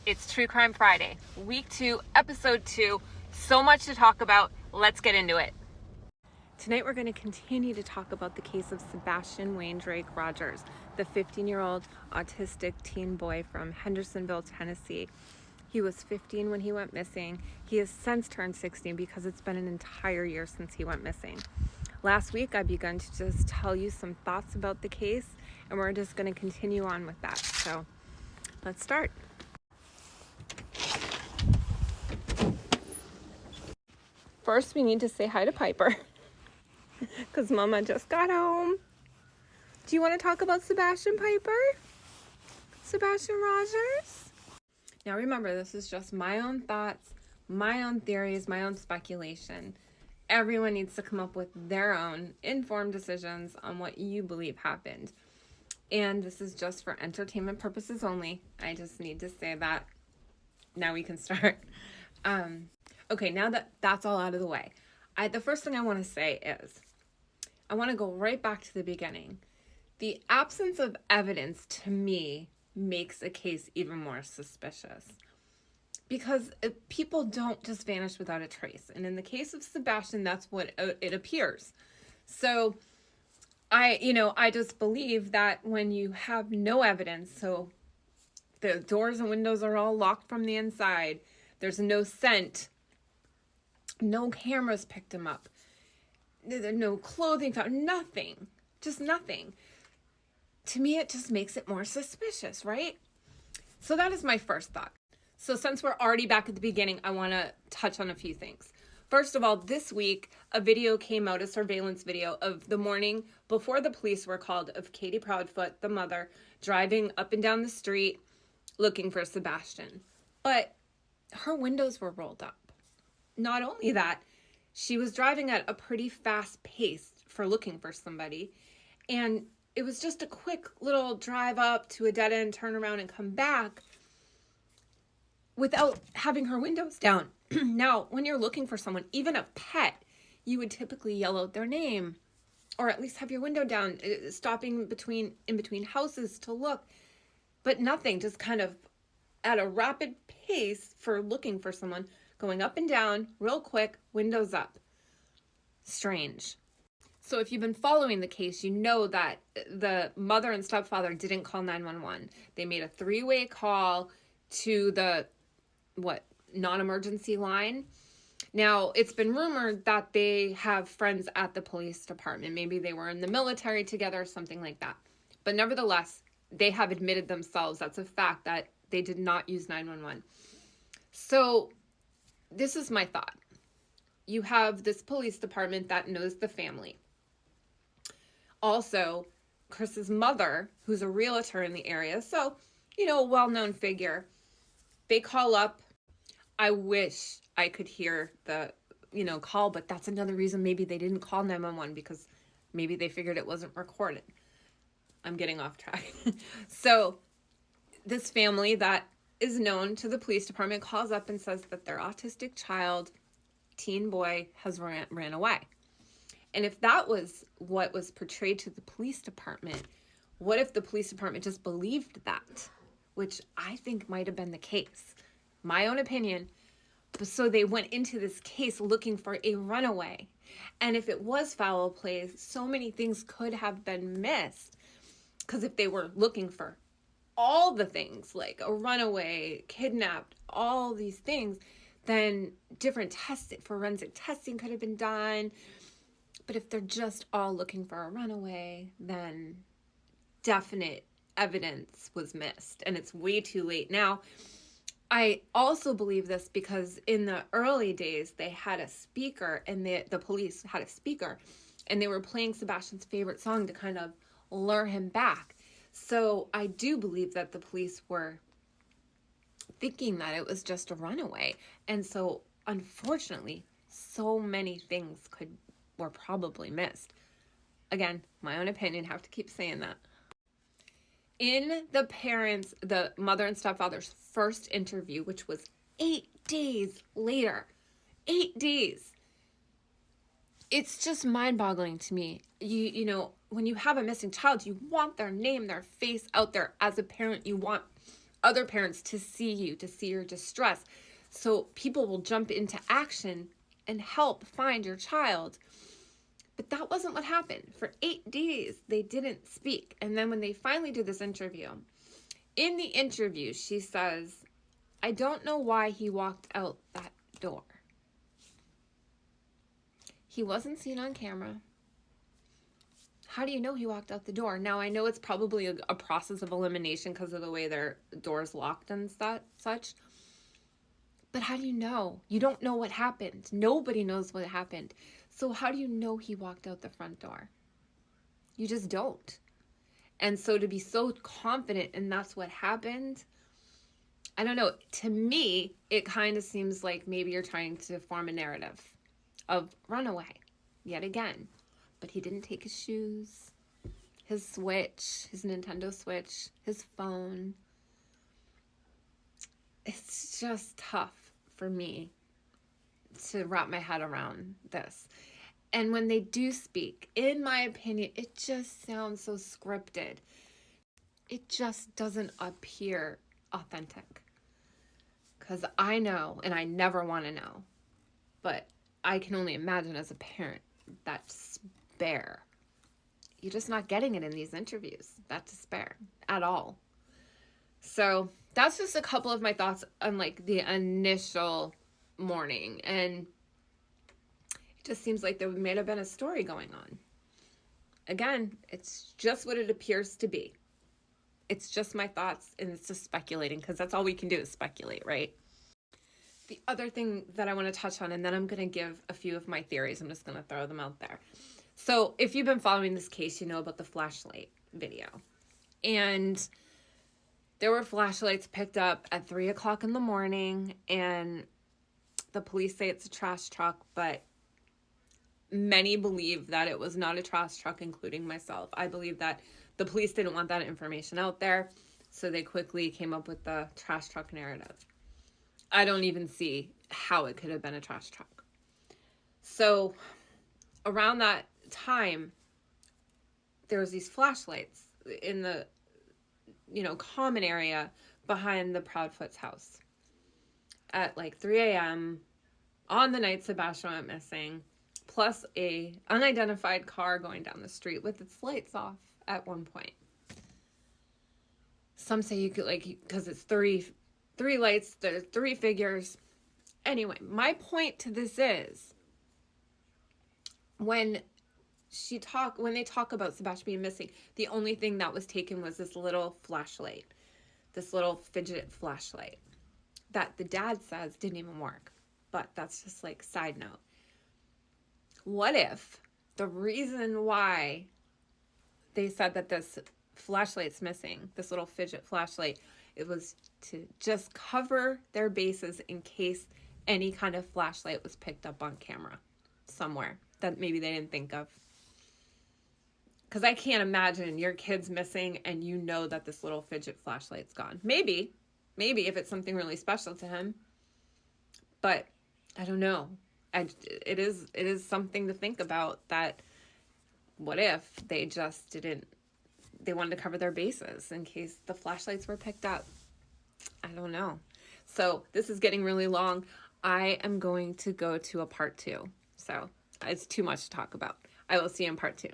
It's True Crime Friday, week 2, episode 2. So much to talk about. Let's get into it. Tonight we're going to continue to talk about the case of Sebastian Wayne Drake Rogers, the 15-year-old autistic teen boy from Hendersonville, Tennessee. He was 15 when he went missing. He has since turned 16 because it's been an entire year since he went missing. Last week I began to just tell you some thoughts about the case, and we're just going to continue on with that. So let's start. First, we need to say hi to Piper because Mama just got home. Do you want to talk about Sebastian, Piper? Sebastian Rogers? Now remember, this is just my own thoughts, my own theories, my own speculation. Everyone needs to come up with their own informed decisions on what you believe happened. And this is just for entertainment purposes only. I just need to say that. Now we can start. Okay, now that that's all out of the way, the first thing I want to say is I want to go right back to the beginning. The absence of evidence, to me, makes a case even more suspicious because people don't just vanish without a trace. And in the case of Sebastian, that's what it appears. So I just believe that when you have no evidence, so the doors and windows are all locked from the inside, there's no scent, no cameras picked him up, no clothing found, nothing, just nothing. To me, it just makes it more suspicious, right? So that is my first thought. So since we're already back at the beginning, I want to touch on a few things. First of all, this week, a video came out, a surveillance video of the morning before the police were called of KatieProudfoot, the mother, driving up and down the street looking for Sebastian. But her windows were rolled up. Not only that, she was driving at a pretty fast pace for looking for somebody. And it was just a quick little drive up to a dead end, turn around and come back without having her windows down. Now, when you're looking for someone, even a pet, you would typically yell out their name or at least have your window down, stopping in between houses to look. But nothing, just kind of at a rapid pace for looking for someone, going up and down real quick, windows up. Strange. So if you've been following the case, you know that the mother and stepfather didn't call 911. They made a 3-way call to the, non-emergency line. Now, it's been rumored that they have friends at the police department. Maybe they were in the military together, something like that. But nevertheless, they have admitted themselves, that's a fact, that they did not use 911. So this is my thought. You have this police department that knows the family. Also, Chris's mother, who's a realtor in the area, so, a well-known figure, they call up. I wish I could hear the, call, but that's another reason maybe they didn't call 911 because maybe they figured it wasn't recorded. I'm getting off track. So this family that is known to the police department calls up and says that their autistic child, teen boy, has ran away. And if that was what was portrayed to the police department, what if the police department just believed that? Which I think might have been the case. My own opinion. So they went into this case looking for a runaway. And if it was foul play, so many things could have been missed. Because if they were looking for all the things, like a runaway, kidnapped, all these things, then different forensic testing could have been done. But if they're just all looking for a runaway, then definite evidence was missed. And it's way too late now. I also believe this because in the early days, they had a speaker, and the police had a speaker, and they were playing Sebastian's favorite song to kind of lure him back. So I do believe that the police were thinking that it was just a runaway. And so unfortunately, so many things were probably missed. Again, my own opinion, have to keep saying that. In the mother and stepfather's first interview, which was 8 days later, 8 days, it's just mind-boggling to me. You know, when you have a missing child, you want their name, their face out there. As a parent, you want other parents to see you, to see your distress. So people will jump into action and help find your child. But that wasn't what happened. For 8 days, they didn't speak. And then when they finally did this interview, in the interview, she says, I don't know why he walked out that door. He wasn't seen on camera. How do you know he walked out the door? Now, I know it's probably a process of elimination because of the way their doors locked and such. But how do you know? You don't know what happened. Nobody knows what happened. So how do you know he walked out the front door? You just don't. And so to be so confident and that's what happened, I don't know. To me, it kind of seems like maybe you're trying to form a narrative of runaway yet again. But he didn't take his shoes, his Switch, his Nintendo Switch, his phone. It's just tough for me to wrap my head around this. And when they do speak, in my opinion, it just sounds so scripted. It just doesn't appear authentic. Because I know, and I never want to know, but I can only imagine as a parent, that despair. You're just not getting it in these interviews, that despair at all. So that's just a couple of my thoughts on like the initial morning. And it just seems like there may have been a story going on. Again, it's just what it appears to be. It's just my thoughts, and it's just speculating, because that's all we can do is speculate, right? The other thing that I want to touch on, and then I'm going to give a few of my theories. I'm just going to throw them out there. So if you've been following this case, you know about the flashlight video. And there were flashlights picked up at 3 o'clock in the morning, and the police say it's a trash truck, but many believe that it was not a trash truck, including myself. I believe that the police didn't want that information out there, so they quickly came up with the trash truck narrative. I don't even see how it could have been a trash truck. So around that time, there was these flashlights in the, common area behind the Proudfoot's house at like 3 a.m. on the night Sebastian went missing, plus a unidentified car going down the street with its lights off at one point. Some say you could, because it's three lights, there's 3 figures. Anyway, my point to this is, when they talk about Sebastian being missing, the only thing that was taken was this little flashlight, this little fidget flashlight that the dad says didn't even work. But that's just like side note. What if the reason why they said that this flashlight's missing, this little fidget flashlight, it was to just cover their bases in case any kind of flashlight was picked up on camera somewhere that maybe they didn't think of? Because I can't imagine your kid's missing and you know that this little fidget flashlight's gone. Maybe if it's something really special to him. But I don't know. It is something to think about, that what if they just they wanted to cover their bases in case the flashlights were picked up. I don't know. So this is getting really long. I am going to go to a part 2. So it's too much to talk about. I will see you in part 2.